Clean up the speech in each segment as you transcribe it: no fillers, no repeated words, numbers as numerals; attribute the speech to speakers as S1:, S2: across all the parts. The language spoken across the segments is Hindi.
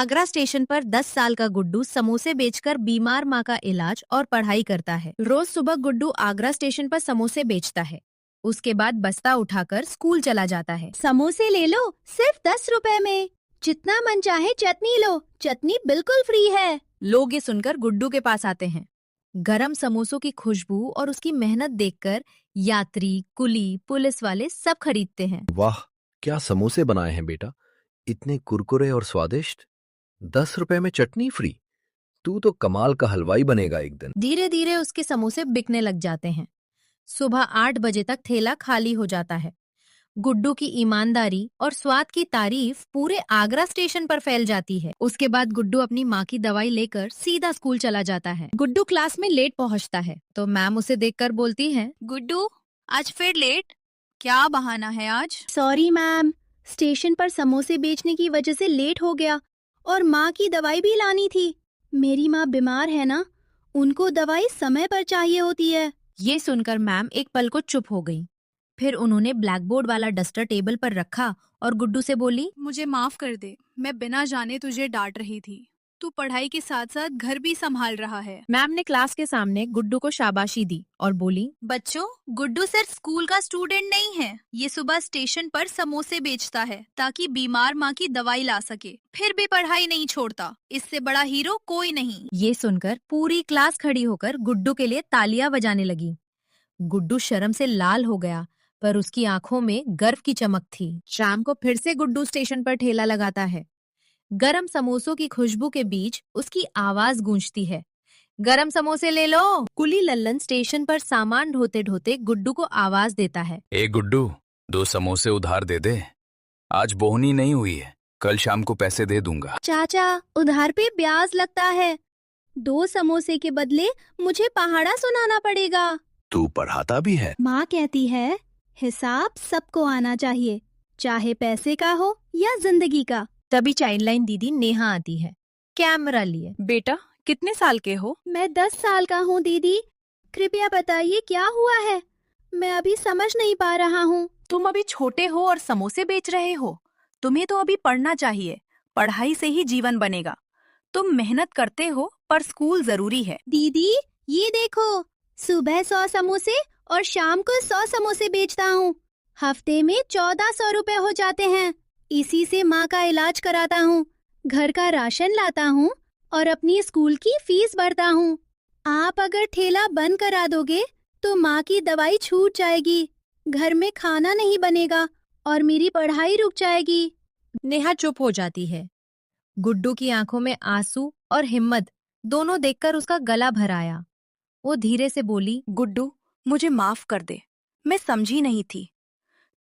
S1: आगरा स्टेशन पर 10 साल का गुड्डू समोसे बेचकर बीमार माँ का इलाज और पढ़ाई करता है। रोज सुबह गुड्डू आगरा स्टेशन पर समोसे बेचता है। उसके बाद बस्ता उठाकर स्कूल चला जाता है।
S2: समोसे ले लो, सिर्फ 10 रुपए में। जितना मन चाहे चटनी लो, चटनी बिल्कुल फ्री है।
S1: लोग ये सुनकर गुड्डू के पास आते हैं। गरम समोसों की खुशबू और उसकी मेहनत देखकर यात्री, कुली, पुलिस वाले सब खरीदते हैं।
S3: वाह, क्या समोसे बनाए हैं बेटा, इतने कुरकुरे और स्वादिष्ट। 10 रुपए में चटनी फ्री। तू तो कमाल का हलवाई बनेगा एक दिन।
S1: धीरे धीरे उसके समोसे बिकने लग जाते हैं। सुबह 8 बजे तक ठेला खाली हो जाता है। गुड्डू की ईमानदारी और स्वाद की तारीफ पूरे आगरा स्टेशन पर फैल जाती है। उसके बाद गुड्डू अपनी माँ की दवाई लेकर सीधा स्कूल चला जाता है। गुड्डू क्लास में लेट पहुँचता है तो मैम उसे देखकर बोलती है,
S4: गुड्डू, आज फिर लेट? क्या बहाना है आज?
S2: सॉरी मैम, स्टेशन पर समोसे बेचने की वजह से लेट हो गया और माँ की दवाई भी लानी थी। मेरी माँ बीमार है ना, उनको दवाई समय पर चाहिए होती है।
S1: ये सुनकर मैम एक पल को चुप हो गई। फिर उन्होंने ब्लैक बोर्ड वाला डस्टर टेबल पर रखा और गुड्डू से बोली,
S4: मुझे माफ कर दे, मैं बिना जाने तुझे डांट रही थी। तू पढ़ाई के साथ साथ घर भी संभाल रहा है।
S1: मैम ने क्लास के सामने गुड्डू को शाबाशी दी और बोली,
S4: बच्चों, गुड्डू सिर्फ स्कूल का स्टूडेंट नहीं है। ये सुबह स्टेशन पर समोसे बेचता है ताकि बीमार माँ की दवाई ला सके। फिर भी पढ़ाई नहीं छोड़ता। इससे बड़ा हीरो कोई नहीं।
S1: ये सुनकर पूरी क्लास खड़ी होकर गुड्डू के लिए तालियां बजाने लगी। गुड्डू शर्म से लाल हो गया, पर उसकी आंखों में गर्व की चमक थी। शाम को फिर से गुड्डू स्टेशन पर ठेला लगाता है। गरम समोसों की खुशबू के बीच उसकी आवाज गूंजती है, गरम समोसे ले लो। कुली लल्लन स्टेशन पर सामान ढोते ढोते गुड्डू को आवाज देता है,
S5: ए गुड्डू, 2 समोसे उधार दे दे। आज बोहनी नहीं हुई है, कल शाम को पैसे दे दूंगा।
S2: चाचा, उधार पे ब्याज लगता है। 2 समोसे के बदले मुझे पहाड़ा सुनाना पड़ेगा।
S5: तू पढ़ाता भी है?
S2: माँ कहती है, हिसाब सबको आना चाहिए, चाहे पैसे का हो या जिंदगी का।
S1: तभी चाइल्डलाइन दीदी नेहा आती है, कैमरा लिए।
S4: बेटा, कितने साल के हो?
S2: मैं 10 साल का हूँ दीदी। कृपया बताइए क्या हुआ है, मैं अभी समझ नहीं पा रहा हूँ।
S4: तुम अभी छोटे हो और समोसे बेच रहे हो। तुम्हें तो अभी पढ़ना चाहिए। पढ़ाई से ही जीवन बनेगा। तुम मेहनत करते हो पर स्कूल जरूरी है।
S2: दीदी, ये देखो, सुबह 100 समोसे और शाम को 100 समोसे बेचता हूँ। हफ्ते में 1400 रुपए हो जाते हैं। इसी से माँ का इलाज कराता हूँ, घर का राशन लाता हूँ और अपनी स्कूल की फीस भरता हूँ। आप अगर ठेला बंद करा दोगे तो माँ की दवाई छूट जाएगी, घर में खाना नहीं बनेगा और मेरी पढ़ाई रुक जाएगी।
S1: नेहा चुप हो जाती है। गुड्डू की आंखों में आंसू और हिम्मत दोनों देखकर उसका गला भर आया। वो धीरे से बोली,
S4: गुड्डू, मुझे माफ कर दे, मैं समझी नहीं थी।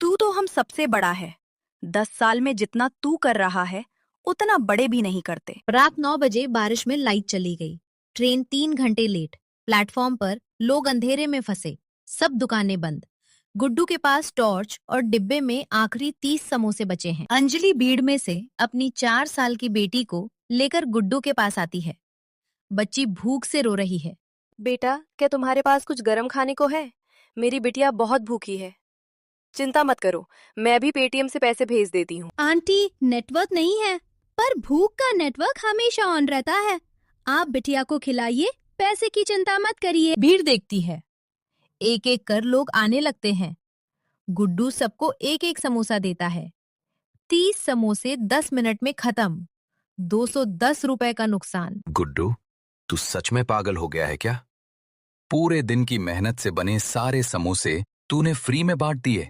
S4: तू तो हम सबसे बड़ा है। 10 साल में जितना तू कर रहा है उतना बड़े भी नहीं करते।
S1: रात 9 बजे बारिश में लाइट चली गई। ट्रेन 3 घंटे लेट। प्लेटफॉर्म पर लोग अंधेरे में फंसे, सब दुकानें बंद। गुड्डू के पास टॉर्च और डिब्बे में आखिरी 30 समोसे बचे हैं। अंजलि भीड़ में से अपनी 4 साल की बेटी को लेकर गुड्डू के पास आती है। बच्ची भूख से रो रही है।
S6: बेटा, क्या तुम्हारे पास कुछ गरम खाने को है? मेरी बिटिया बहुत भूखी है। चिंता मत करो, मैं भी पेटीएम से पैसे भेज देती हूँ।
S2: आंटी, नेटवर्क नहीं है, पर भूख का नेटवर्क हमेशा ऑन रहता है। आप बिटिया को खिलाइए, पैसे की चिंता मत करिए।
S1: भीड़ देखती है। एक एक कर लोग आने लगते हैं। गुड्डू सबको एक एक समोसा देता है। 30 समोसे 10 मिनट में खत्म। 210 रुपए का नुकसान।
S5: गुड्डू, तू सच में पागल हो गया है क्या? पूरे दिन की मेहनत से बने सारे समोसे तूने फ्री में बांट दिए।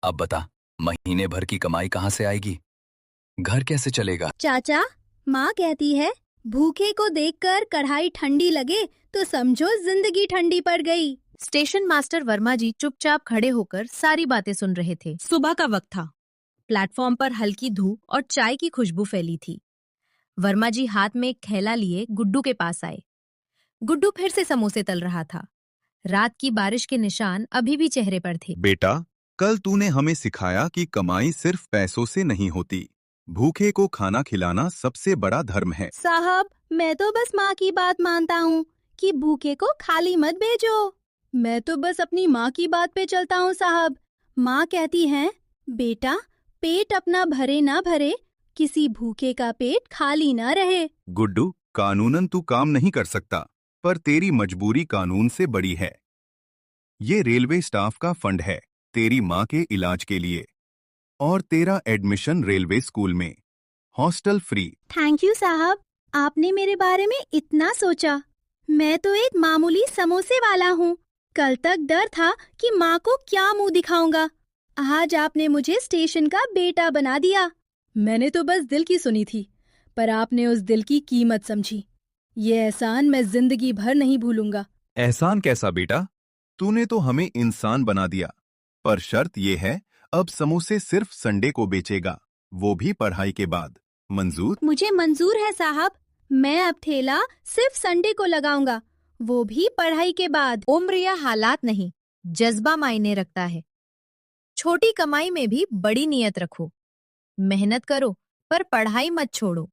S5: अब बता, महीने भर की कमाई कहाँ से आएगी? घर कैसे चलेगा?
S2: चाचा, माँ कहती है, भूखे को देखकर कढ़ाई ठंडी लगे तो समझो जिंदगी ठंडी पड़ गई।
S1: स्टेशन मास्टर वर्मा जी चुपचाप खड़े होकर सारी बातें सुन रहे थे। सुबह का वक्त था। प्लेटफॉर्म पर हल्की धूप और चाय की खुशबू फैली थी। वर्मा जी हाथ में एक थैला लिए गुड्डू के पास आए। गुड्डू फिर से समोसे तल रहा था। रात की बारिश के निशान अभी भी चेहरे पर थे।
S7: बेटा, कल तूने हमें सिखाया कि कमाई सिर्फ पैसों से नहीं होती। भूखे को खाना खिलाना सबसे बड़ा धर्म है।
S2: साहब, मैं तो बस माँ की बात मानता हूँ कि भूखे को खाली मत भेजो। मैं तो बस अपनी माँ की बात पे चलता हूँ साहब। माँ कहती हैं, बेटा, पेट अपना भरे ना भरे, किसी भूखे का पेट खाली न रहे।
S7: गुड्डू, कानूनन तू काम नहीं कर सकता, पर तेरी मजबूरी कानून से बड़ी है। ये रेलवे स्टाफ का फंड है, तेरी माँ के इलाज के लिए, और तेरा एडमिशन रेलवे स्कूल में, हॉस्टल फ्री।
S2: थैंक यू साहब, आपने मेरे बारे में इतना सोचा। मैं तो एक मामूली समोसे वाला हूँ। कल तक डर था कि माँ को क्या मुंह दिखाऊंगा। आज आपने मुझे स्टेशन का बेटा बना दिया। मैंने तो बस दिल की सुनी थी, पर आपने उस दिल की कीमत समझी। ये एहसान मैं जिंदगी भर नहीं भूलूंगा।
S7: एहसान कैसा बेटा? तूने तो हमें इंसान बना दिया। पर शर्त ये है, अब समोसे सिर्फ संडे को बेचेगा, वो भी पढ़ाई के बाद। मंजूर?
S2: मुझे मंजूर है साहब। मैं अब ठेला सिर्फ संडे को लगाऊंगा, वो भी पढ़ाई के बाद।
S1: उम्र या हालात नहीं, जज्बा मायने रखता है। छोटी कमाई में भी बड़ी नीयत रखो। मेहनत करो, पर पढ़ाई मत छोड़ो।